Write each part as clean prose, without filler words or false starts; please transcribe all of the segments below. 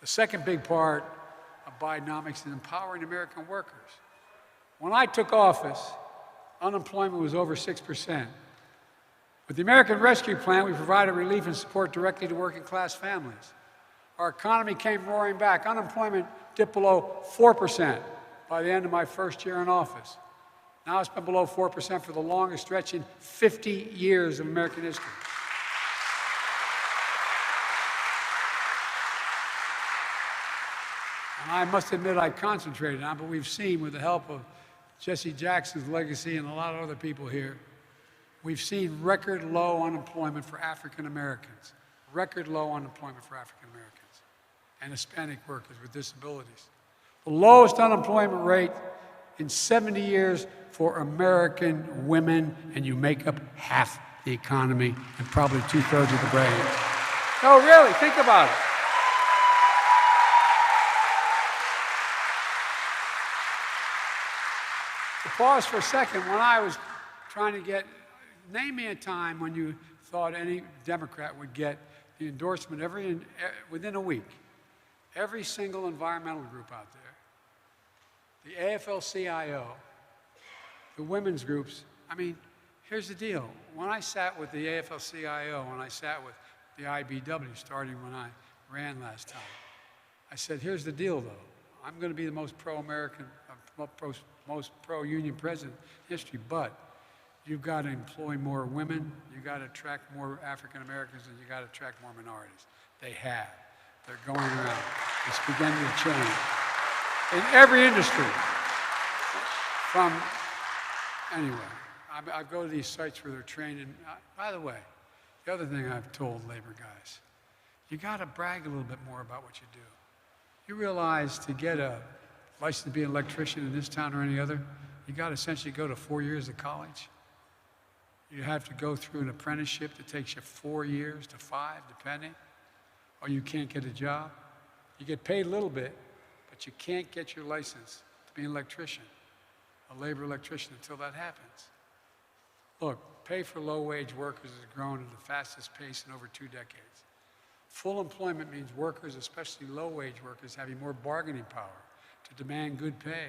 The second big part of Bidenomics is empowering American workers. When I took office, unemployment was over 6%. With the American Rescue Plan, we provided relief and support directly to working class families. Our economy came roaring back. Unemployment dipped below 4% by the end of my first year in office. Now it's been below 4% for the longest stretch in 50 years of American history. And I must admit I concentrated on it, but we've seen with the help of Jesse Jackson's legacy and a lot of other people here, we've seen record low unemployment for African Americans, record low unemployment for African Americans and Hispanic workers with disabilities. The lowest unemployment rate in 70 years for American women, and you make up half the economy and probably 2/3 of the brain. No, really, think about it. To pause for a second, when I was trying to get, name me a time when you thought any Democrat would get the endorsement within a week. Every single environmental group out there, the AFL-CIO, the women's groups. I mean, here's the deal. When I sat with the AFL-CIO, when I sat with the IBW, starting when I ran last time, I said, here's the deal, though. I'm going to be the most pro-American, most pro-union president in history, but you've got to employ more women, you've got to attract more African Americans, and you've got to attract more minorities. They have. They're going around. It's beginning to change. In every industry. Anyway, I go to these sites where they're training. By the way, the other thing I've told labor guys, you got to brag a little bit more about what you do. You realize to get a license to be an electrician in this town or any other, you got to essentially go to 4 years of college. You have to go through an apprenticeship that takes you 4 years to 5, depending, or you can't get a job. You get paid a little bit, but you can't get your license to be an electrician, a labor electrician, until that happens. Look, pay for low-wage workers has grown at the fastest pace in over 2 decades. Full employment means workers, especially low-wage workers, having more bargaining power to demand good pay,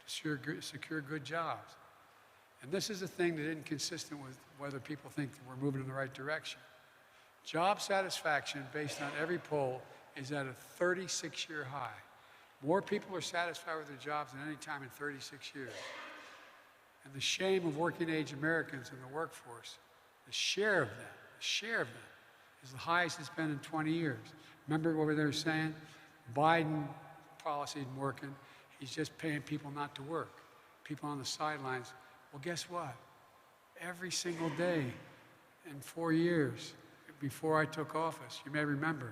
to secure good jobs. And this is a thing that isn't consistent with whether people think that we're moving in the right direction. Job satisfaction, based on every poll, is at a 36-year high. More people are satisfied with their jobs than any time in 36 years. And the shame of working-age Americans in the workforce, the share of them, is the highest it's been in 20 years. Remember what they were saying? Biden policy isn't working. He's just paying people not to work, people on the sidelines. Well, guess what? Every single day in 4 years before I took office, you may remember,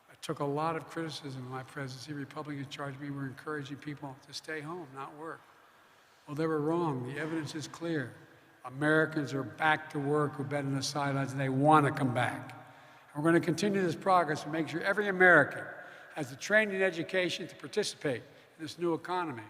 I took a lot of criticism in my presidency. Republicans charged me we're encouraging people to stay home, not work. Well, they were wrong. The evidence is clear. Americans are back to work who've been on the sidelines, and they want to come back. And we're going to continue this progress and make sure every American has the training and education to participate in this new economy.